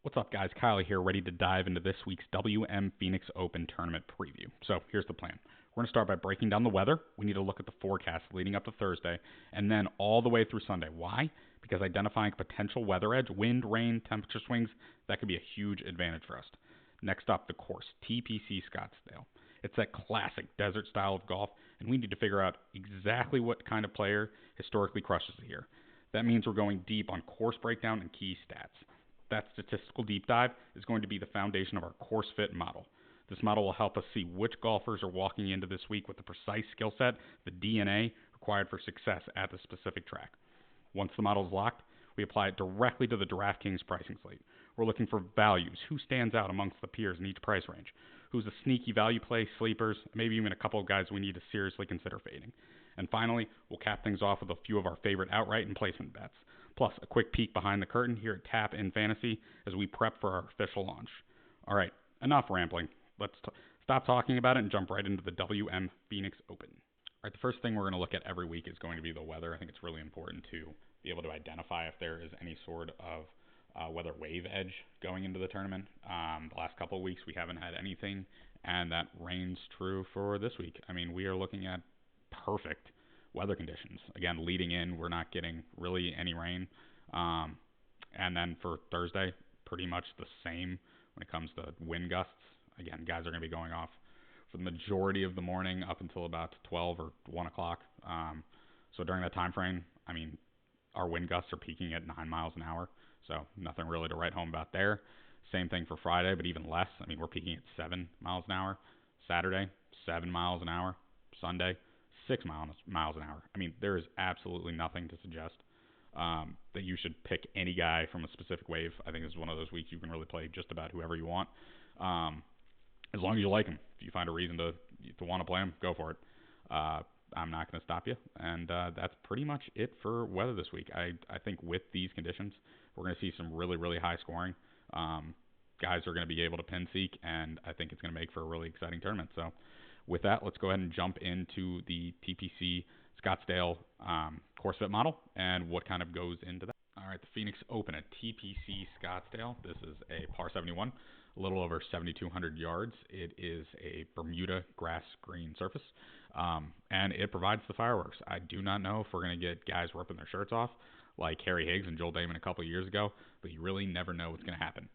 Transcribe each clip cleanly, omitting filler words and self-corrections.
What's up, guys? Kyle here, ready to dive into this week's WM Phoenix Open Tournament preview. So here's the plan. We're going to start by breaking down the weather. We need to look at the forecast leading up to Thursday, and then all the way through Sunday. Why? Because identifying a potential weather edge, wind, rain, temperature swings, that could be a huge advantage for us. Next up, the course, TPC Scottsdale. It's that classic desert style of golf, and we need to figure out exactly what kind of player historically crushes it here. That means we're going deep on course breakdown and key stats. That statistical deep dive is going to be the foundation of our course fit model. This model will help us see which golfers are walking into this week with the precise skill set, the DNA required for success at the specific track. Once the model is locked, we apply it directly to the DraftKings pricing slate. We're looking for values, who stands out amongst the peers in each price range, who's a sneaky value play, sleepers, maybe even a couple of guys we need to seriously consider fading. And finally, we'll cap things off with a few of our favorite outright and placement bets, plus a quick peek behind the curtain here at Tap in Fantasy as we prep for our official launch. All right, enough rambling. Let's stop talking about it and jump right into the WM Phoenix Open. All right, the first thing we're going to look at every week is going to be the weather. I think it's really important to be able to identify if there is any sort of weather wave edge going into the tournament. The last couple of weeks we haven't had anything, and that reigns true for this week. I mean, we are looking at perfect weather conditions. Again, leading in, we're not getting really any rain. And then for Thursday, pretty much the same when it comes to wind gusts. Again, guys are going to be going off for the majority of the morning up until about 12 or 1 o'clock. So during that time frame, I mean, our wind gusts are peaking at 9 miles an hour. So nothing really to write home about there. Same thing for Friday, but even less. I mean, we're peaking at 7 miles an hour. Saturday, 7 miles an hour. Sunday, 6 miles an hour. I mean, there is absolutely nothing to suggest that you should pick any guy from a specific wave. I think this is one of those weeks you can really play just about whoever you want, as long as you like him. If you find a reason to want to play him, go for it. I'm not going to stop you, and that's pretty much it for weather this week. I think with these conditions, we're going to see some really, really high scoring. Guys are going to be able to pin seek, and I think it's going to make for a really exciting tournament. So with that, let's go ahead and jump into the TPC Scottsdale course fit model and what kind of goes into that. All right, the Phoenix Open at TPC Scottsdale. This is a par 71, a little over 7,200 yards. It is a Bermuda grass green surface, and it provides the fireworks. I do not know if we're going to get guys ripping their shirts off like Harry Higgs and Joel Damon a couple of years ago, but you really never know what's going to happen.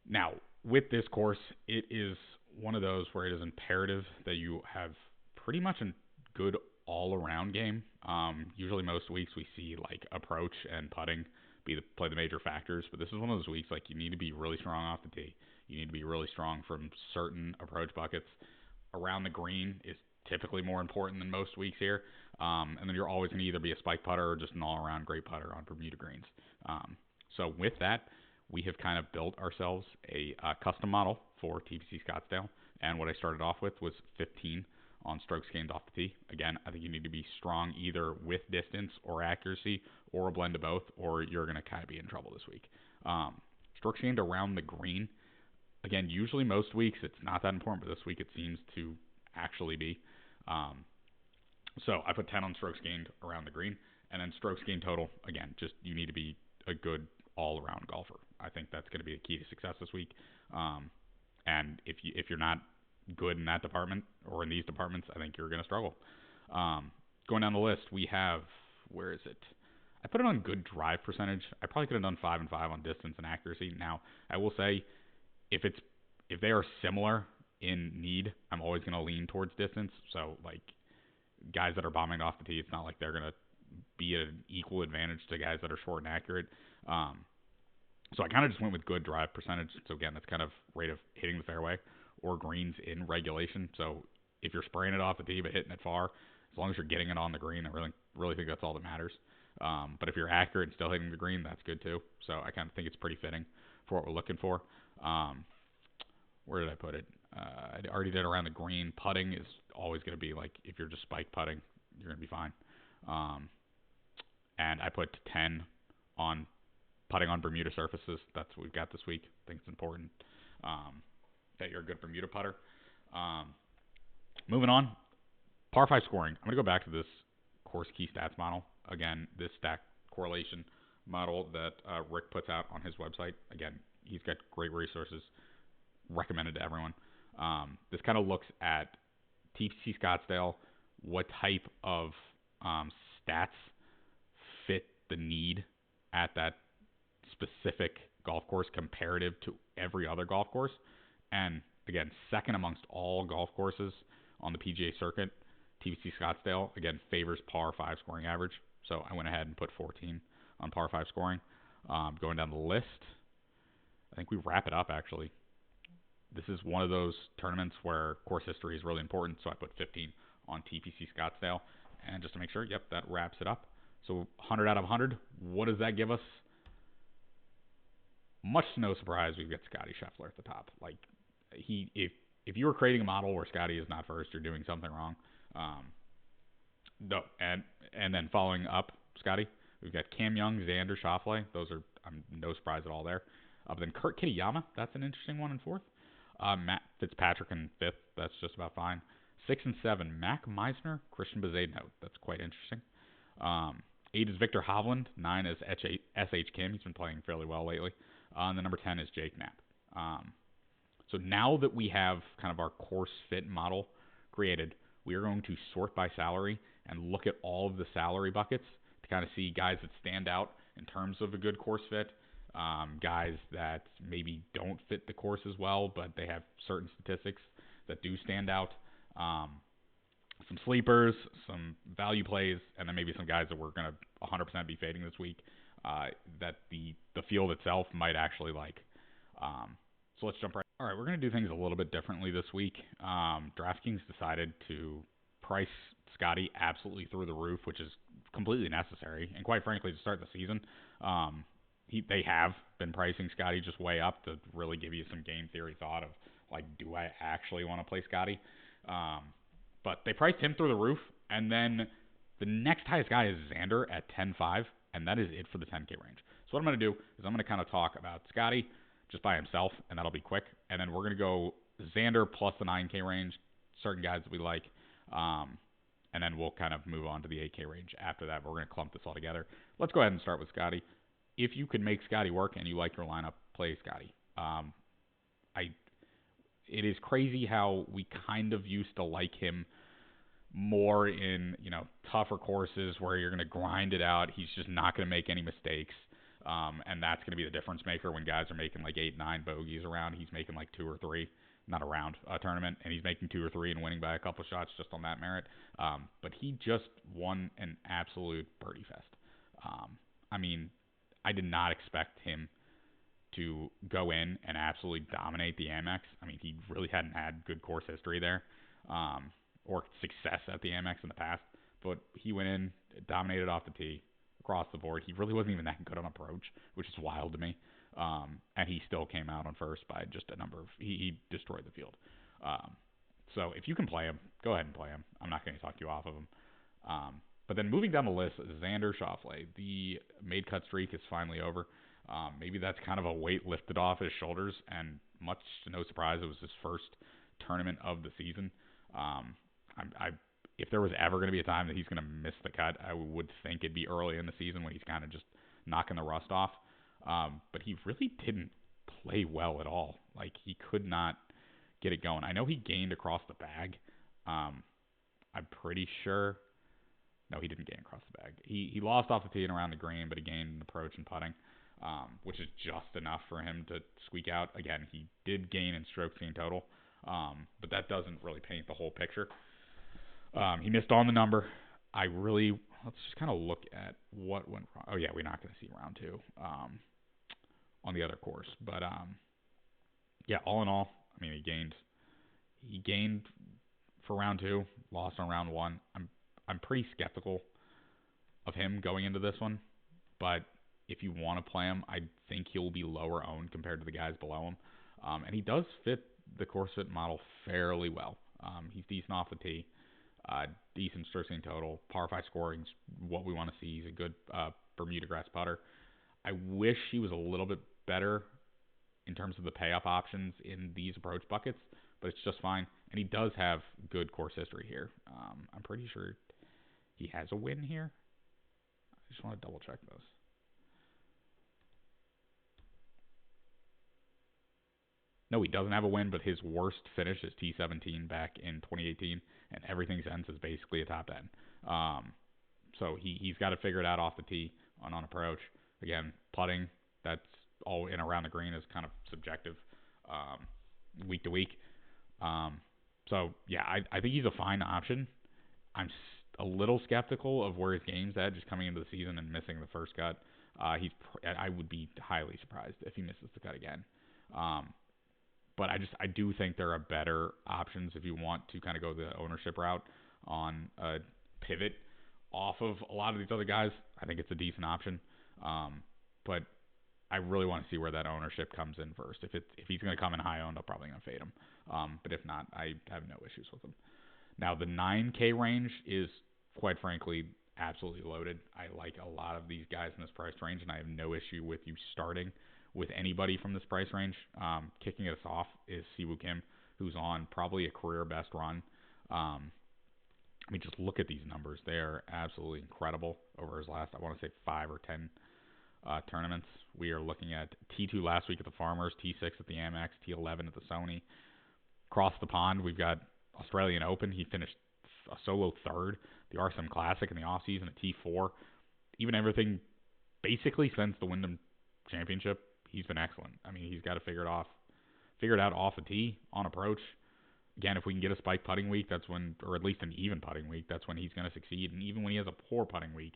Now, with this course, it is one of those where it is imperative that you have pretty much a good all-around game. Usually most weeks we see like approach and putting play the major factors, but this is one of those weeks like you need to be really strong off the tee. You need to be really strong from certain approach buckets. Around the green is typically more important than most weeks here, and then you're always going to either be a spike putter or just an all-around great putter on Bermuda greens. So with that, we have kind of built ourselves a custom model for TPC Scottsdale, and what I started off with was 15 on strokes gained off the tee. Again, I think you need to be strong either with distance or accuracy or a blend of both, or you're going to kind of be in trouble this week. Strokes gained around the green, again, usually most weeks it's not that important, but this week it seems to actually be. So I put 10 on strokes gained around the green, and then strokes gained total, again, just you need to be a good all-around golfer. I think that's going to be the key to success this week. And if you're not good in that department or in these departments, I think you're going to struggle. Going down the list, we have, where is it? I put it on good drive percentage. I probably could have done 5 and 5 on distance and accuracy. Now, I will say, if they are similar in need, I'm always going to lean towards distance. So, like, guys that are bombing off the tee, it's not like they're going to be at an equal advantage to guys that are short and accurate. So I kind of just went with good drive percentage. So again, that's kind of rate of hitting the fairway or greens in regulation. So if you're spraying it off the tee but hitting it far, as long as you're getting it on the green, I really think that's all that matters. But if you're accurate and still hitting the green, that's good too. So I kind of think it's pretty fitting for what we're looking for. Where did I put it? I already did around the green. Putting is always going to be like, if you're just spike putting, you're going to be fine. And I put 10 on putting on Bermuda surfaces. That's what we've got this week. I think it's important that you're a good Bermuda putter. Moving on, par 5 scoring. I'm going to go back to this course key stats model. Again, this stack correlation model that Rick puts out on his website. Again, he's got great resources, recommended to everyone. This kind of looks at TPC Scottsdale, what type of stats fit the need at that specific golf course comparative to every other golf course. And again, second amongst all golf courses on the PGA circuit, TPC Scottsdale, again, favors par 5 scoring average. So I went ahead and put 14 on par 5 scoring. Going down the list, I think we wrap it up, actually. This is one of those tournaments where course history is really important, so I put 15 on TPC Scottsdale. And just to make sure, yep, that wraps it up. So 100 out of 100, what does that give us? Much to no surprise, we've got Scotty Scheffler at the top. Like, if you were creating a model where Scotty is not first, you're doing something wrong. No, and then following up Scotty, we've got Cam Young, Xander, Schauffele. Those are no surprise at all there. But then Kurt Kitayama, that's an interesting one in fourth. Matt Fitzpatrick in fifth. That's just about fine. 6 and 7, Mac Meisner, Christian Bezaidnout. That's quite interesting. 8 is Victor Hovland. 9 is S.H. Kim. He's been playing fairly well lately. And the number 10 is Jake Knapp. So now that we have kind of our course fit model created, we are going to sort by salary and look at all of the salary buckets to kind of see guys that stand out in terms of a good course fit, guys that maybe don't fit the course as well, but they have certain statistics that do stand out, some sleepers, some value plays, and then maybe some guys that we're going to 100% be fading this week that the field itself might actually like. So let's jump right. All right, we're going to do things a little bit differently this week. DraftKings decided to price Scotty absolutely through the roof, which is completely necessary. And quite frankly, to start the season, they have been pricing Scotty just way up to really give you some game theory thought of, like, do I actually want to play Scotty? But they priced him through the roof, and then the next highest guy is Xander at 10.5, and that is it for the 10K range. So what I'm going to do is I'm going to kind of talk about Scotty just by himself, and that'll be quick. And then we're going to go Xander plus the 9K range, certain guys that we like, and then we'll kind of move on to the 8K range after that. We're going to clump this all together. Let's go ahead and start with Scotty. If you could make Scotty work and you like your lineup, play Scotty. It is crazy how we kind of used to like him more in, tougher courses where you're going to grind it out. He's just not going to make any mistakes. And that's going to be the difference maker when guys are making like 8, 9 bogeys around. He's making like 2 or 3, not around a tournament, and he's making 2 or 3 and winning by a couple shots just on that merit. But he just won an absolute birdie fest. I did not expect him to go in and absolutely dominate the Amex. He really hadn't had good course history there, or success at the Amex in the past. But he went in, dominated off the tee, across the board. He really wasn't even that good on approach, which is wild to me. And he still came out on first by just a number of. He destroyed the field. So if you can play him, go ahead and play him. I'm not going to talk you off of him. But then moving down the list, Xander Schauffele. The made cut streak is finally over. Maybe that's kind of a weight lifted off his shoulders, and much to no surprise, it was his first tournament of the season. If there was ever going to be a time that he's going to miss the cut, I would think it'd be early in the season when he's kind of just knocking the rust off. But he really didn't play well at all. Like, he could not get it going. I know he gained across the bag. I'm pretty sure. No, he didn't gain across the bag. He lost off the tee and around the green, but he gained in approach and putting, which is just enough for him to squeak out. Again, he did gain in strokes gained total, but that doesn't really paint the whole picture. He missed on the number. Let's just kind of look at what went wrong. Oh, yeah, we're not going to see round 2 on the other course. But, yeah, all in all, he gained for round 2, lost on round 1. I'm pretty skeptical of him going into this one, but if you want to play him, I think he'll be lower owned compared to the guys below him. And he does fit the course fit model fairly well. He's decent off the tee. Decent strokes gained total. Par 5 scoring's what we want to see. He's a good Bermuda grass putter. I wish he was a little bit better in terms of the payoff options in these approach buckets, but it's just fine. And he does have good course history here. I'm pretty sure he has a win here. I just want to double check those. No, he doesn't have a win, but his worst finish is T17 back in 2018, and everything since is basically a top 10. So he's got to figure it out off the tee on approach. Again, putting, that's all in around the green is kind of subjective week to week. So, yeah, I think he's a fine option. I'm a little skeptical of where his game's at just coming into the season and missing the first cut. I would be highly surprised if he misses the cut again. But I do think there are better options if you want to kind of go the ownership route on a pivot off of a lot of these other guys. I think it's a decent option. But I really want to see where that ownership comes in first. If he's going to come in high owned, I'm probably going to fade him. But if not, I have no issues with him. Now the 9K range is quite frankly absolutely loaded. I like a lot of these guys in this price range, and I have no issue with you starting with anybody from this price range. Kicking us off is Siwoo Kim, who's on probably a career best run. I mean, just look at these numbers. They are absolutely incredible over his last, I want to say, 5 or 10 tournaments. We are looking at T2 last week at the Farmers, T6 at the Amex, T11 at the Sony. Across the pond, we've got Australian Open. He finished a solo third. The RSM Classic in the offseason at T4. Even everything basically since the Wyndham Championship, he's been excellent. I mean, he's got to figure it out off the tee, on approach. Again, if we can get a spike putting week, that's when, or at least an even putting week, that's when he's going to succeed. And even when he has a poor putting week,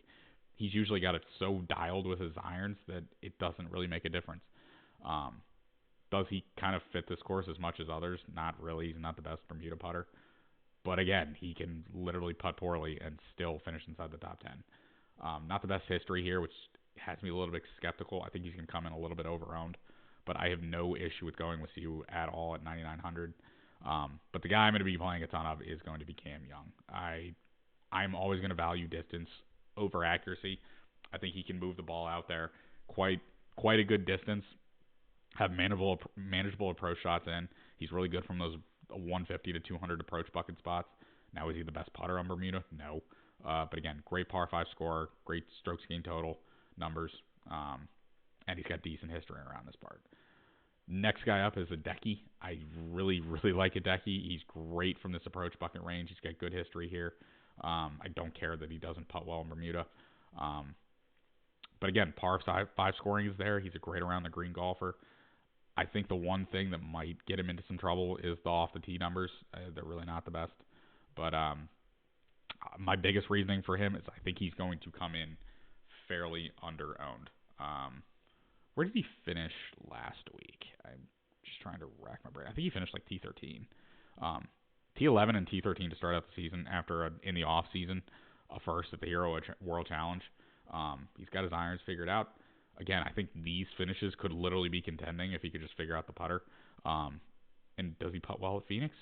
he's usually got it so dialed with his irons that it doesn't really make a difference. Does he kind of fit this course as much as others? Not really. He's not the best Bermuda putter. But again, he can literally putt poorly and still finish inside the top 10. Not the best history here, which has me a little bit skeptical. I think he's going to come in a little bit over-owned. But I have no issue with going with you at all at 9,900. But the guy I'm going to be playing a ton of is going to be Cam Young. I'm always going to value distance over accuracy. I think he can move the ball out there quite a good distance, have manageable approach shots in. He's really good from those 150 to 200 approach bucket spots. Now, is he the best putter on Bermuda? No. But again, great par 5 scorer, great strokes gained total numbers, and he's got decent history around this part. Next guy up is Hideki. I really, really like Hideki. He's great from this approach bucket range. He's got good history here. I don't care that he doesn't putt well in Bermuda. But again, par 5 scoring is there. He's a great around the green golfer. I think the one thing that might get him into some trouble is the off the tee numbers. They're really not the best. But my biggest reasoning for him is I think he's going to come in fairly under-owned. Where did he finish last week? I'm just trying to rack my brain. I think he finished like T13. T11 and T13 to start out the season after, in the off-season, a first at the Hero World Challenge. He's got his irons figured out. Again, I think these finishes could literally be contending if he could just figure out the putter. And does he putt well at Phoenix?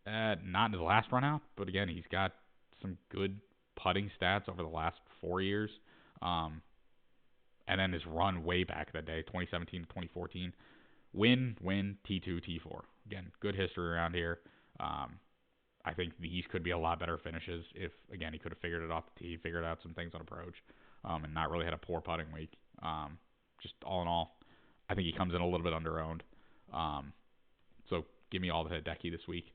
Not in his last run out, but again, he's got some good putting stats over the last 4 years. And then his run way back that day, 2017 to 2014. Win, T2, T4. Again, good history around here. I think these could be a lot better finishes if, again, he could have figured it off the tee, figured out some things on approach, and not really had a poor putting week. Just all in all, I think he comes in a little bit under-owned. So give me all the Hideki this week.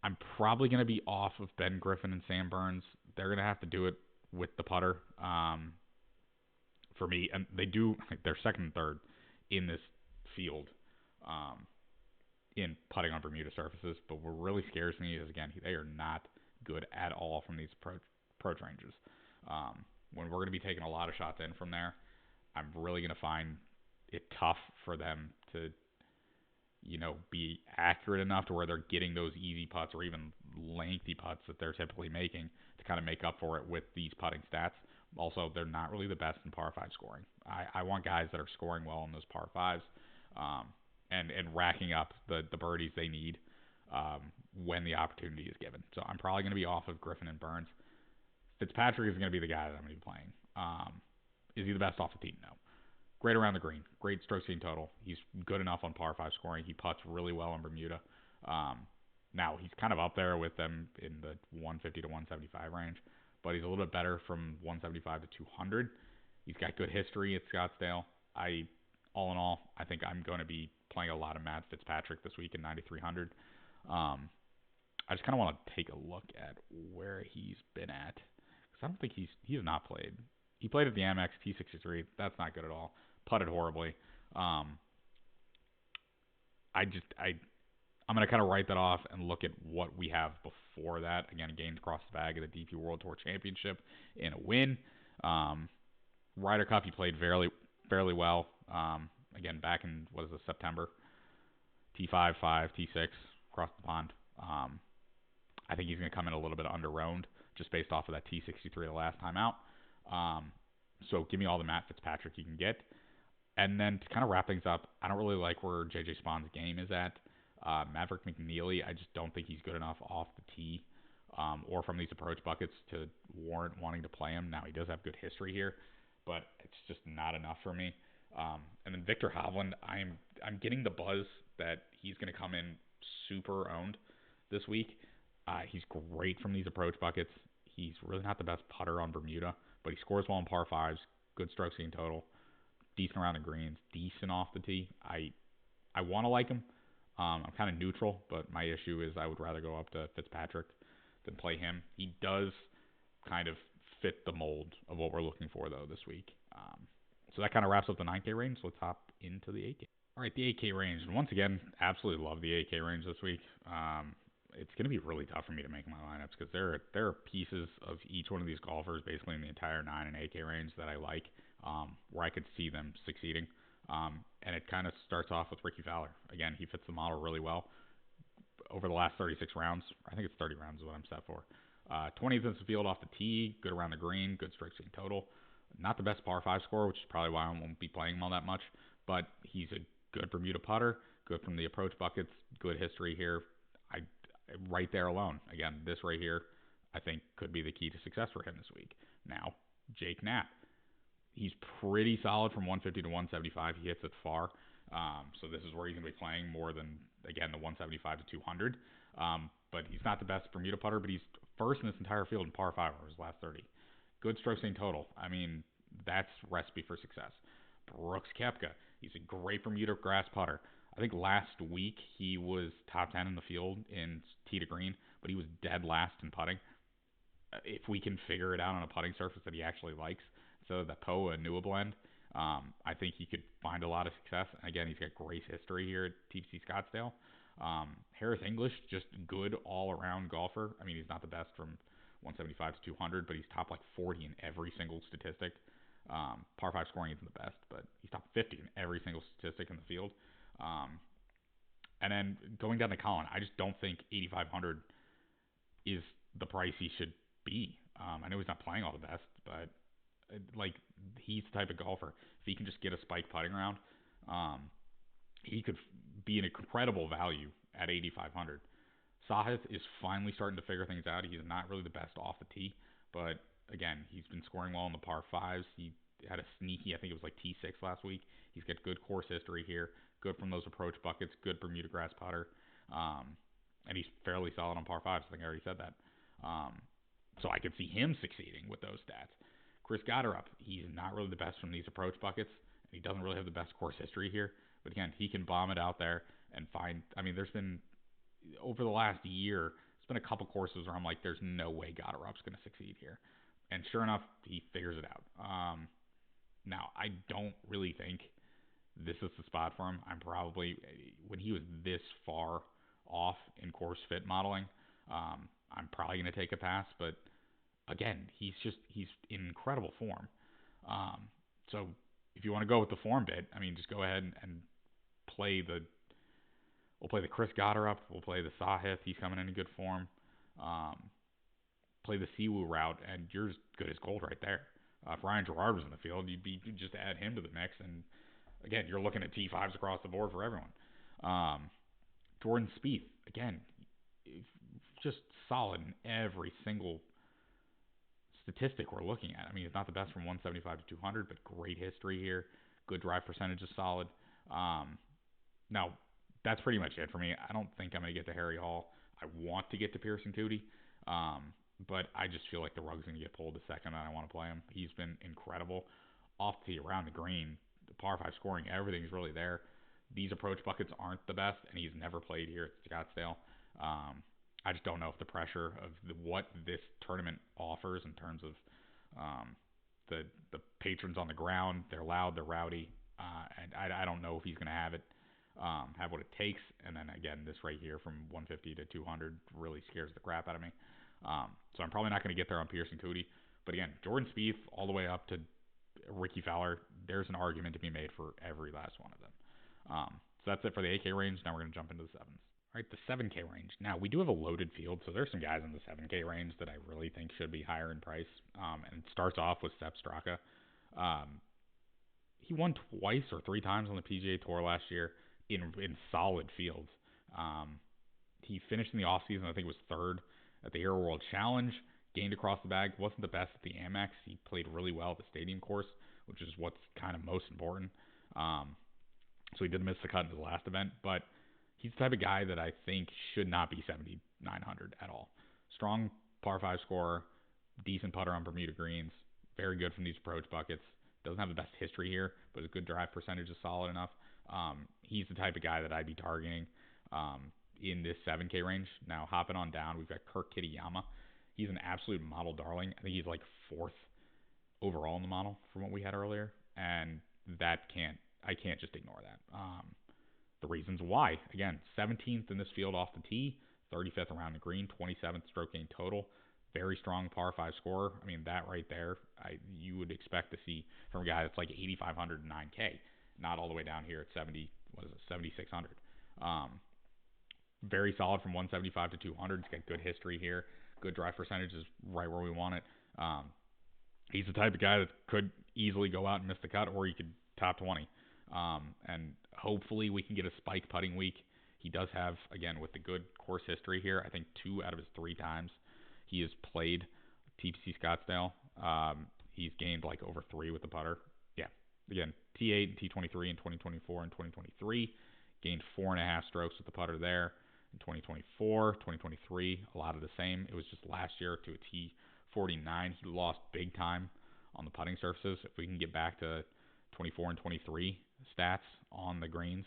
I'm probably going to be off of Ben Griffin and Sam Burns. They're going to have to do it with the putter for me. And they're second and third in this field in putting on Bermuda surfaces. But what really scares me is, again, they are not good at all from these approach ranges. When we're going to be taking a lot of shots in from there, I'm really going to find it tough for them to, be accurate enough to where they're getting those easy putts or even lengthy putts that they're typically making to kind of make up for it with these putting stats. Also, they're not really the best in par 5 scoring. I want guys that are scoring well in those par 5s and racking up the birdies they need when the opportunity is given. So I'm probably going to be off of Griffin and Burns. Fitzpatrick is going to be the guy that I'm going to be playing. Is he the best off the tee? No. Great around the green. Great strokes gained total. He's good enough on par 5 scoring. He putts really well in Bermuda. Now, he's kind of up there with them in the 150 to 175 range, but he's a little bit better from 175 to 200. He's got good history at Scottsdale. I all in all, I think I'm going to be playing a lot of Matt Fitzpatrick this week in 9,300. I just kind of want to take a look at where he's been at because I don't think he has not played. He played at the Amex T63. That's not good at all. Putted horribly. Um, I'm gonna kind of write that off and look at what we have before that. Again, gained across the bag at the DP World Tour Championship in a win. Um, Ryder Cup, he played fairly well. Again, back in what is it, September? T5, T6 across the pond. I think he's going to come in a little bit under-owned just based off of that T63 the last time out. So give me all the Matt Fitzpatrick you can get. And then to kind of wrap things up, I don't really like where JJ Spahn's game is at. Maverick McNeely, I just don't think he's good enough off the tee or from these approach buckets to warrant wanting to play him. Now, he does have good history here, but it's just not enough for me. And then Victor Hovland, I'm getting the buzz that he's going to come in super owned this week. He's great from these approach buckets. He's really not the best putter on Bermuda, but he scores well in par fives, good strokes gained total, decent around the greens, decent off the tee. I want to like him. I'm kind of neutral, but my issue is I would rather go up to Fitzpatrick than play him. He does kind of fit the mold of what we're looking for, though, this week. So that kind of wraps up the 9K range. So let's hop into the 8K. All right, the 8K range. And once again, absolutely love the 8K range this week. It's going to be really tough for me to make my lineups because there are pieces of each one of these golfers, basically in the entire 9 and 8K range, that I like, where I could see them succeeding. And it kind of starts off with Ricky Fowler. Again, he fits the model really well. Over the last 36 rounds, I think it's 30 rounds is what I'm set for. 20th in the field off the tee, good around the green, good strokes gained total. Not the best par 5 score, which is probably why I won't be playing him all that much, but he's a good Bermuda putter, good from the approach buckets, good history here. Right there alone. Again, this right here, I think could be the key to success for him this week. Now, Jake Knapp. He's pretty solid from 150 to 175. He hits it far. So this is where he's going to be playing more than, again, the 175 to 200. But he's not the best Bermuda putter, but he's first in this entire field in par 5 over his last 30. Good strokes gained total. I mean, that's recipe for success. Brooks Koepka. He's a great Bermuda grass putter. I think last week he was top 10 in the field in tee to green, but he was dead last in putting. If we can figure it out on a putting surface that he actually likes, so the POA Nua blend, I think he could find a lot of success. And again, he's got great history here at TPC Scottsdale. Harris English, just good all-around golfer. I mean, he's not the best from 175 to 200, but he's top like 40 in every single statistic. Par 5 scoring isn't the best, but he's top 50 in every single statistic in the field. And then going down to Colin, I just don't think 8,500 is the price he should be. I know he's not playing all the best, but like he's the type of golfer. If he can just get a spike putting round, he could be an incredible value at 8,500. Sahith is finally starting to figure things out. He's not really the best off the tee, but again, he's been scoring well in the par 5s. He had a sneaky, I think it was like T6 last week. He's got good course history here, good from those approach buckets, good Bermuda grass putter, and he's fairly solid on par 5s. I think I already said that. So I could see him succeeding with those stats. Chris Gotterup, he's not really the best from these approach buckets. He doesn't really have the best course history here. But again, he can bomb it out there and find, I mean, there's been, over the last year, there's been a couple courses where I'm like, there's no way Gotterup's going to succeed here. And sure enough, he figures it out. Now, I don't really think this is the spot for him. I'm probably, when he was this far off in course fit modeling, I'm probably going to take a pass. But again, he's in incredible form. So if you want to go with the form bit, I mean, just go ahead and we'll play the Chris Gotterup. We'll play the Sahith. He's coming in good form. Play the Siwoo route, and you're as good as gold right there. If Ryan Gerard was in the field, you'd just add him to the mix. And again, you're looking at T5s across the board for everyone. Jordan Spieth, again, just solid in every single statistic we're looking at. I mean, he's not the best from 175 to 200, but great history here. Good drive percentage is solid. Now, that's pretty much it for me. I don't think I'm going to get to Harry Hall. I want to get to Pearson Coody, but I just feel like the rug's going to get pulled the second that I want to play him. He's been incredible. Off the tee, around the green, the par 5 scoring, everything's really there. These approach buckets aren't the best, and he's never played here at Scottsdale. I just don't know if the pressure of what this tournament offers in terms of um, the patrons on the ground, they're loud, they're rowdy, and I don't know if he's going to have what it takes. And then again, this right here from 150 to 200 really scares the crap out of me. So I'm probably not going to get there on Pearson Cootie. But again, Jordan Spieth all the way up to Ricky Fowler, there's an argument to be made for every last one of them. So that's it for the 8K range. Now we're going to jump into the 7s. All right, the 7K range. Now, we do have a loaded field, so there's some guys in the 7K range that I really think should be higher in price. And it starts off with Sepp Straka. He won twice or three times on the PGA Tour last year in solid fields. He finished in the offseason, I think it was third at the Hero World Challenge, gained across the bag, wasn't the best at the Amex. He played really well at the Stadium course, which is what's kind of most important. So he did miss the cut in his last event, but he's the type of guy that I think should not be 7,900 at all. Strong par 5 scorer, decent putter on Bermuda greens, very good from these approach buckets. Doesn't have the best history here, but his good drive percentage is solid enough. He's the type of guy that I'd be targeting in this 7K range. Now, hopping on down, we've got Kirk Kitayama. He's an absolute model darling. I think he's like 4th overall in the model from what we had earlier, and I can't just ignore that. The reasons why, again, 17th in this field off the tee, 35th around the green, 27th stroke gain total, very strong par 5 scorer. I mean, that right there, you would expect to see from a guy that's like 8,500 and 9K, not all the way down here at 7,600. Very solid from 175 to 200. He's got good history here. Good drive percentage is right where we want it. He's the type of guy that could easily go out and miss the cut, or he could top 20. And hopefully we can get a spike putting week. He does have, again, with the good course history here, I think 2 out of his 3 times he has played TPC Scottsdale. He's gained like over 3 with the putter. Yeah, again, T8 and T23 in 2024 and 2023. Gained 4.5 strokes with the putter there. In 2024, 2023, a lot of the same. It was just last year to a T49. He lost big time on the putting surfaces. If we can get back to 24 and 23 stats on the greens,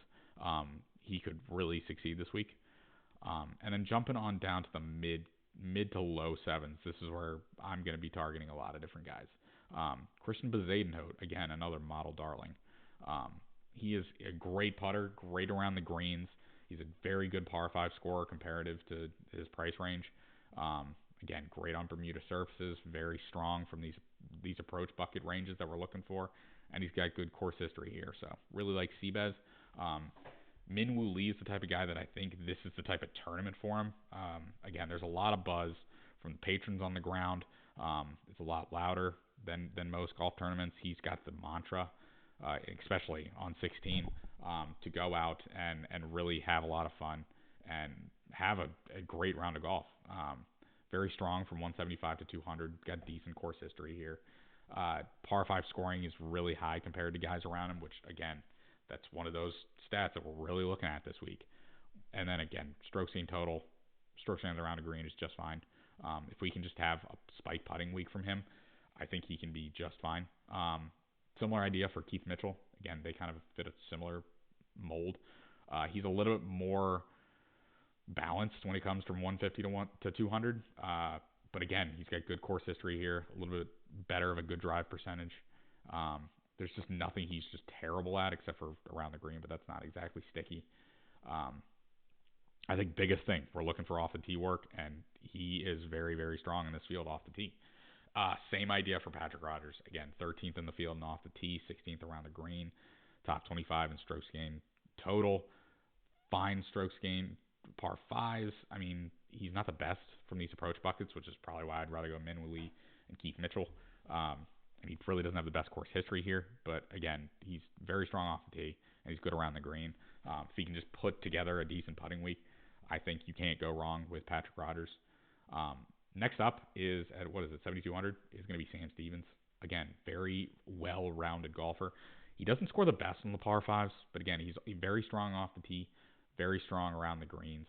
he could really succeed this week. And then jumping on down to the mid to low 7s, this is where I'm going to be targeting a lot of different guys. Christian Bezuidenhout, again, another model darling. He is a great putter, great around the greens. He's a very good par 5 scorer comparative to his price range. Again, great on Bermuda surfaces, very strong from these approach bucket ranges that we're looking for. And he's got good course history here, so really like Seabez. Min Woo Lee is the type of guy that I think this is the type of tournament for him. Again, there's a lot of buzz from the patrons on the ground. It's a lot louder than most golf tournaments. He's got the mantra, especially on 16, to go out and really have a lot of fun and have a great round of golf. Very strong from 175 to 200. Got decent course history here. Par 5 scoring is really high compared to guys around him, which, again, that's one of those stats that we're really looking at this week. And then, again, strokes gained total, strokes gained around a green is just fine. If we can just have a spike putting week from him, I think he can be just fine. Similar idea for Keith Mitchell. Again, they kind of fit a similar mold. He's a little bit more balanced when it comes from 150 to 200. But again, he's got good course history here, a little bit better of a good drive percentage. There's just nothing he's just terrible at except for around the green, but that's not exactly sticky. I think biggest thing, we're looking for off the tee work, and he is very, very strong in this field off the tee. Same idea for Patrick Rodgers. Again, 13th in the field and off the tee, 16th around the green, top 25 in strokes gained total. Fine strokes gained, par 5s. I mean, he's not the best from these approach buckets, which is probably why I'd rather go Min Woo Lee and Keith Mitchell. And he really doesn't have the best course history here. But again, he's very strong off the tee, and he's good around the green. If he can just put together a decent putting week, I think you can't go wrong with Patrick Rodgers. Next up is at, 7,200, is going to be Sam Stevens. Again, very well-rounded golfer. He doesn't score the best on the par 5s, but again, he's very strong off the tee, very strong around the greens.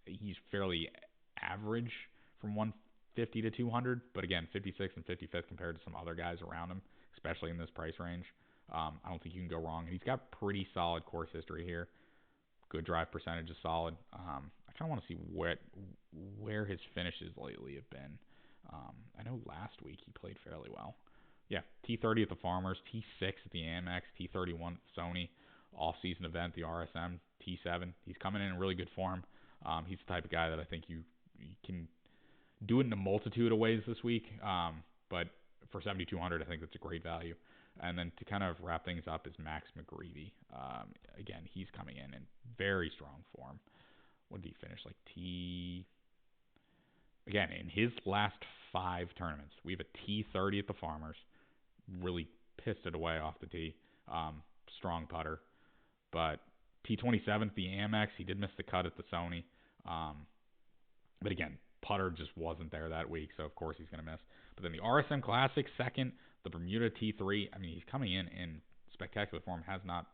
He's fairly average from 150 to 200, but again, 56th and 55th compared to some other guys around him, especially in this price range. I don't think you can go wrong. And he's got pretty solid course history here. Good drive percentage is solid. I kind of want to see where his finishes lately have been. I know last week he played fairly well. Yeah, T30 at the Farmers, T6 at the Amex, T31 at the Sony, off-season event, the RSM, T7. He's coming in really good form. He's the type of guy that I think you can do it in a multitude of ways this week. But for 7,200, I think that's a great value. And then to kind of wrap things up is Max McGreevy. Again, he's coming in very strong form. What did he finish? Like Again, in his last 5 tournaments, we have a T30 at the Farmers. Really pissed it away off the tee. Strong putter. But T27 at the Amex, he did miss the cut at the Sony. But again, putter just wasn't there that week, so of course he's going to miss. But then the RSM Classic, second. The Bermuda T3, I mean, he's coming in spectacular form. Has not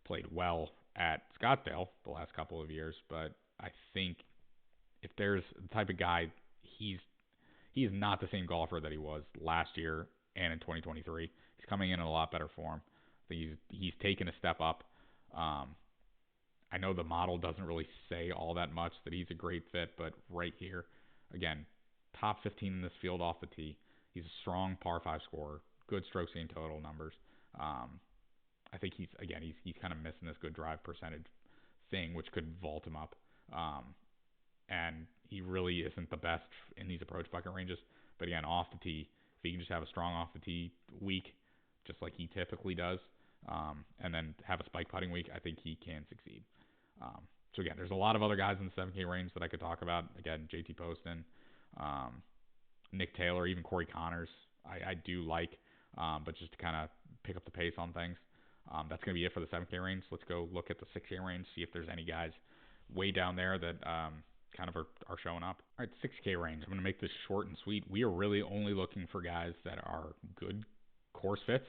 played well at Scottsdale the last couple of years, but I think if there's the type of guy, he is not the same golfer that he was last year and in 2023. He's coming in a lot better form. I think he's taken a step up. I know the model doesn't really say all that much that he's a great fit, but right here, again, top 15 in this field off the tee. He's a strong par 5 scorer, good strokes gained total numbers. I think he's kind of missing this good drive percentage thing, which could vault him up. And he really isn't the best in these approach bucket ranges. But again, off the tee, if he can just have a strong off the tee week, just like he typically does, and then have a spike putting week, I think he can succeed. So again, there's a lot of other guys in the 7K range that I could talk about. Again, JT Poston, Nick Taylor, even Corey Connors, I do like, but just to kind of pick up the pace on things. That's going to be it for the 7K range. Let's go look at the 6K range, see if there's any guys way down there that kind of are showing up. All right, 6K range. I'm going to make this short and sweet. We are really only looking for guys that are good course fits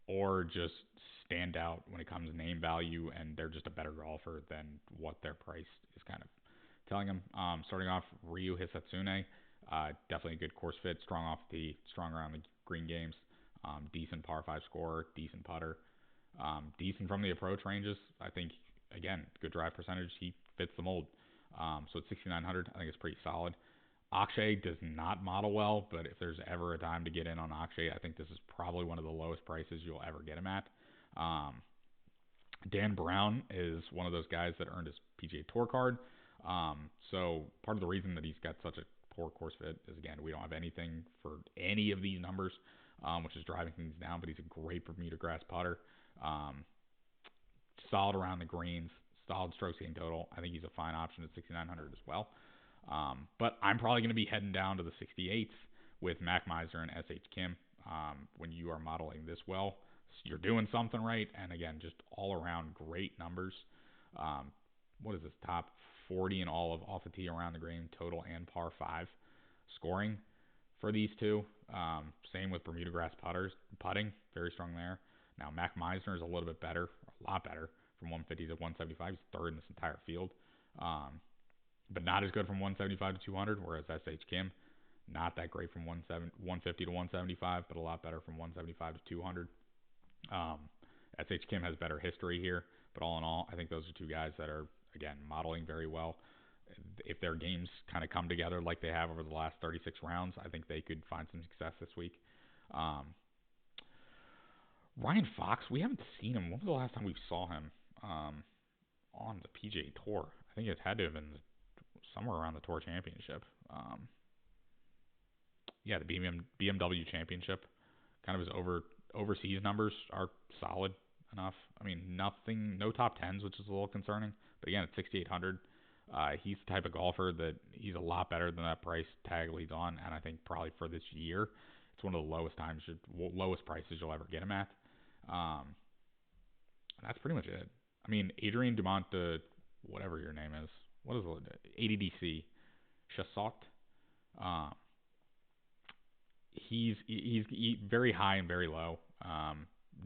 or just stand out when it comes to name value, and they're just a better golfer than what their price is kind of telling them. Starting off, Ryu Hisatsune. Definitely a good course fit, strong off the tee, strong around the green games, decent par 5 scorer, decent putter, decent from the approach ranges. I think, again, good drive percentage. He fits the mold. So at 6,900, I think it's pretty solid. Akshay does not model well, but if there's ever a time to get in on Akshay, I think this is probably one of the lowest prices you'll ever get him at. Dan Brown is one of those guys that earned his PGA Tour card. So part of the reason that he's got such a poor course fit is, again, we don't have anything for any of these numbers, which is driving things down, but he's a great Bermuda grass putter. Solid around the greens, solid strokes gained total. I think he's a fine option at 6,900 as well. But I'm probably going to be heading down to the 68s with Mac Miser and SH Kim. When you are modeling this well, you're doing something right. And again, just all around great numbers. What is this? Top 40 in all of off the tee, around the green, total and par 5 scoring for these two. Same with Bermuda grass putting, very strong there. Now Mac Meisner is a little bit better, a lot better, from 150 to 175. He's third in this entire field, but not as good from 175 to 200. Whereas SH Kim, not that great from 150 to 175, but a lot better from 175 to 200. SH Kim has better history here, but all in all, I think those are two guys that are, again, modeling very well. If their games kind of come together like they have over the last 36 rounds, I think they could find some success this week. Ryan Fox, we haven't seen him. When was the last time we saw him on the PGA Tour? I think it had to have been somewhere around the Tour Championship. Yeah, the BMW Championship. Kind of his overseas numbers are solid enough. I mean, no top 10s, which is a little concerning. But again, at 6,800, he's the type of golfer that he's a lot better than that price tag leads on. And I think probably for this year, it's one of the lowest prices you'll ever get him at. That's pretty much it. I mean, Adrian Dumont, whatever your name is, what is it? ADDC, Chassot. He's very high and very low.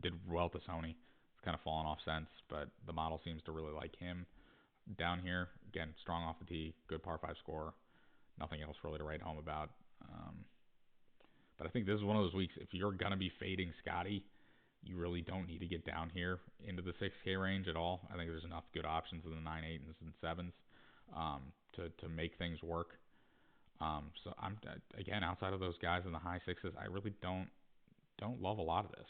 Did well at the Sony. It's kind of fallen off since, but the model seems to really like him down here. Again, strong off the tee, good par 5 score. Nothing else really to write home about. But I think this is one of those weeks, if you're going to be fading Scotty, you really don't need to get down here into the 6K range at all. I think there's enough good options in the 9, 8, and 7s to make things work. So I'm again outside of those guys in the high sixes, I really don't love a lot of this.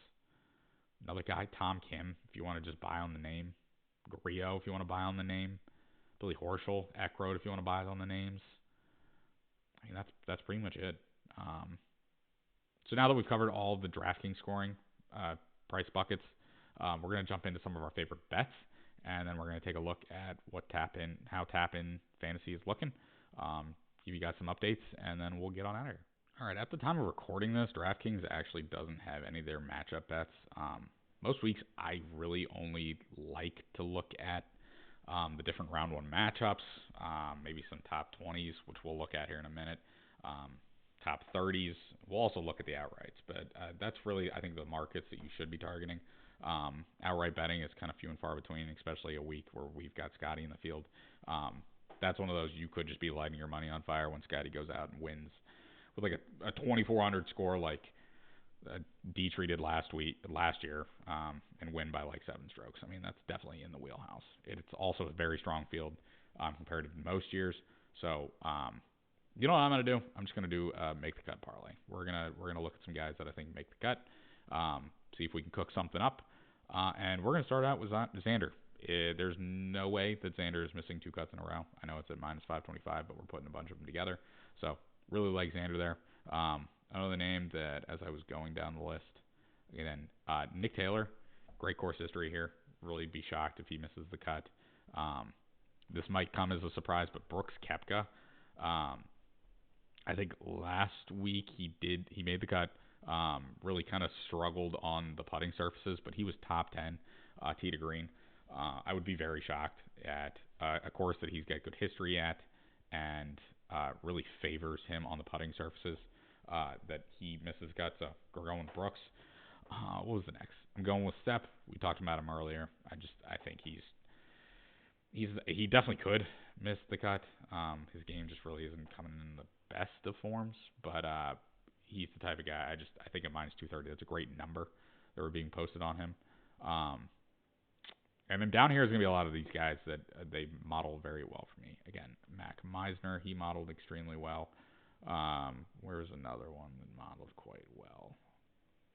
Another guy, Tom Kim, if you want to just buy on the name. Grillo, if you want to buy on the name. Billy Horschel, Eckroat, if you want to buy on the names. I mean, that's pretty much it. So now that we've covered all of the DraftKings scoring price buckets, we're going to jump into some of our favorite bets, and then we're going to take a look at how tap in fantasy is looking. Give you guys some updates, and then we'll get on out of here. All right, at the time of recording this, DraftKings actually doesn't have any of their matchup bets. Most weeks, I really only like to look at the different round one matchups, maybe some top 20s, which we'll look at here in a minute. Top 30s. We'll also look at the outrights, but that's really, I think, the markets that you should be targeting. Outright betting is kind of few and far between, especially a week where we've got Scotty in the field. That's one of those you could just be lighting your money on fire when Scotty goes out and wins with like a 2,400 score like Dietrich did last year, and win by like 7 strokes. I mean, that's definitely in the wheelhouse. It's also a very strong field compared to most years. So, you know what I'm gonna do? I'm just gonna do make the cut parlay. We're gonna look at some guys that I think make the cut. See if we can cook something up, and we're gonna start out with Xander. There's no way that Xander is missing 2 cuts in a row. I know it's at -525, but we're putting a bunch of them together. So really like Xander there. Another name that, as I was going down the list, again, Nick Taylor, great course history here. Really be shocked if he misses the cut. This might come as a surprise, but Brooks Koepka, I think last week he made the cut. Really kind of struggled on the putting surfaces, but he was top 10 tee to green. I would be very shocked at a course that he's got good history at and really favors him on the putting surfaces that he misses cut. So we're going with Brooks. What was the next? I'm going with Stepp. We talked about him earlier. I think he definitely could miss the cut. His game just really isn't coming in the best of forms, but he's the type of guy. I think at -230, that's a great number that were being posted on him. And then down here is going to be a lot of these guys that they model very well for me. Again, Mac Meisner, he modeled extremely well. Where's another one that modeled quite well?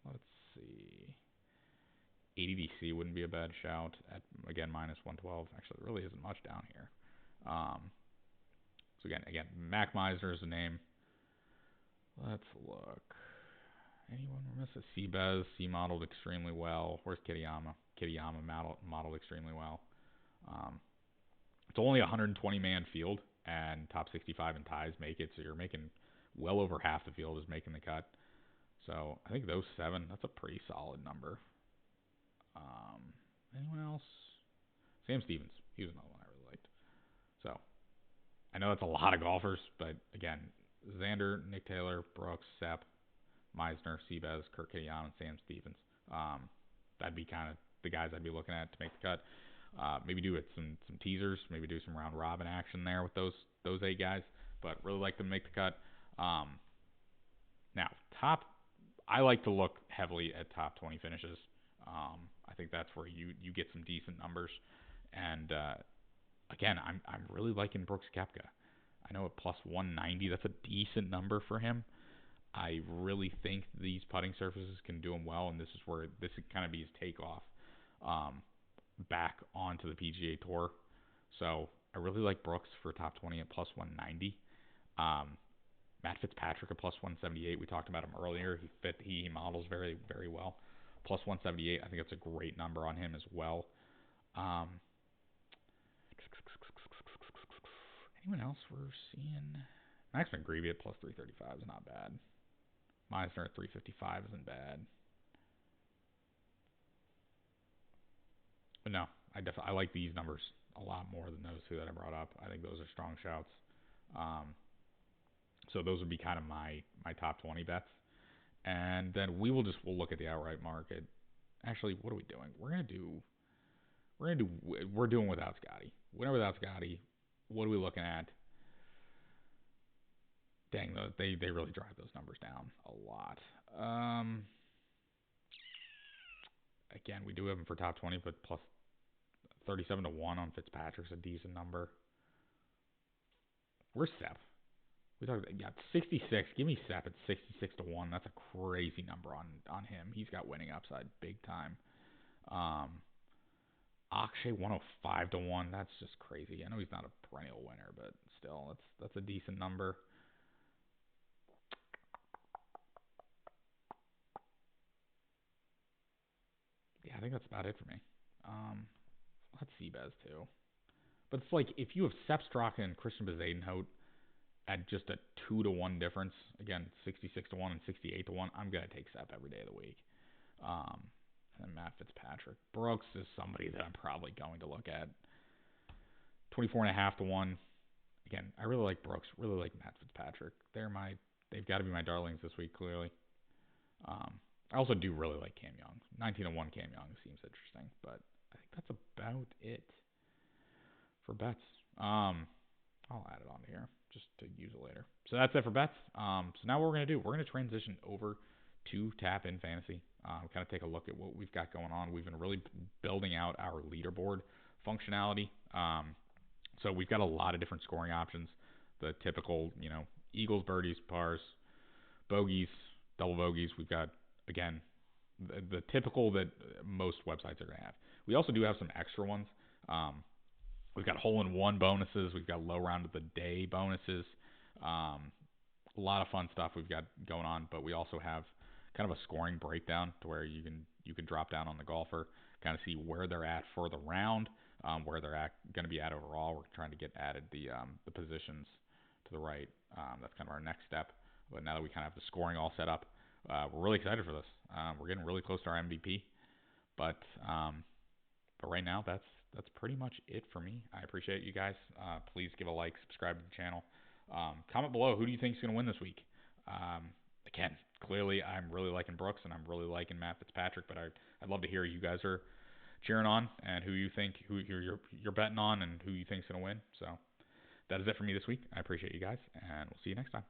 Let's see. ADDC wouldn't be a bad shout at, again, -112. Actually, there really isn't much down here. So again, Mac Meisner is a name. Let's look. Anyone miss a Seabez? He modeled extremely well. Where's Kitayama? Kitayama modeled extremely well. It's only a 120-man field, and top 65 in ties make it, so you're making well over half the field is making the cut. So I think those 7, that's a pretty solid number. Anyone else? Sam Stevens. He was another one I really liked. So I know that's a lot of golfers, but again, Xander, Nick Taylor, Brooks, Sepp, Meisner, Seabez, Kurt Kitayama, and Sam Stevens. That'd be kind of the guys I'd be looking at to make the cut. Maybe do it some teasers, maybe do some round robin action there with those 8 guys, but really like to make the cut. Now, I like to look heavily at top 20 finishes. I think that's where you get some decent numbers. And again, I'm really liking Brooks Koepka. I know at +190, that's a decent number for him. I really think these putting surfaces can do him well, and this would kind of be his takeoff back onto the PGA Tour. So I really like Brooks for top 20 at +190. Matt Fitzpatrick at +178. We talked about him earlier. He models very, very well. +178. I think that's a great number on him as well. Anyone else we're seeing? Max McGreevy at +335 is not bad. Meisner at 355 isn't bad. But no, I like these numbers a lot more than those 2 that I brought up. I think those are strong shouts. So those would be kind of my top 20 bets. And then we'll look at the outright market. Actually, what are we doing? We're doing without Scotty. Winner without Scotty. What are we looking at? Dang, they really drive those numbers down a lot. again, we do have him for top 20, but plus 37 to 1 on Fitzpatrick's a decent number. Where's Sep? We talked about 66. Give me Sep at 66 to 1. That's a crazy number on him. He's got winning upside big time. Akshay 105 to 1. That's just crazy. I know he's not a perennial winner, but still, that's a decent number. Yeah, I think that's about it for me. Let's see Bez too. But it's like if you have Sepp Straka and Christian Bezuidenhout at just a 2 to 1 difference, again 66 to 1 and 68 to 1, I'm gonna take Sepp every day of the week. And then Matt Fitzpatrick. Brooks is somebody that I'm probably going to look at. 24.5 to 1. Again, I really like Brooks. Really like Matt Fitzpatrick. They've got to be my darlings this week, clearly. I also do really like Cam Young. 19 to 1 Cam Young seems interesting, but I think that's about it for bets. I'll add it on here just to use it later. So that's it for bets. So now what we're going to do, we're going to transition over to Tap In Fantasy. Kind of take a look at what we've got going on. We've been really building out our leaderboard functionality. So we've got a lot of different scoring options. The typical, eagles, birdies, pars, bogeys, double bogeys. We've got, again, the typical that most websites are going to have. We also do have some extra ones. We've got hole-in-one bonuses. We've got low round of the day bonuses. A lot of fun stuff we've got going on, but we also have kind of a scoring breakdown to where you can drop down on the golfer, kind of see where they're at for the round, where they're going to be at overall. We're trying to get added the positions to the right. That's kind of our next step. But now that we kind of have the scoring all set up, we're really excited for this. We're getting really close to our MVP, but right now that's pretty much it for me. I appreciate you guys. Please give a like, subscribe to the channel. Comment below, who do you think is going to win this week? Again, clearly I'm really liking Brooks and I'm really liking Matt Fitzpatrick, but I'd love to hear you guys are cheering on and who you're betting on and who you think is going to win. So that is it for me this week. I appreciate you guys, and we'll see you next time.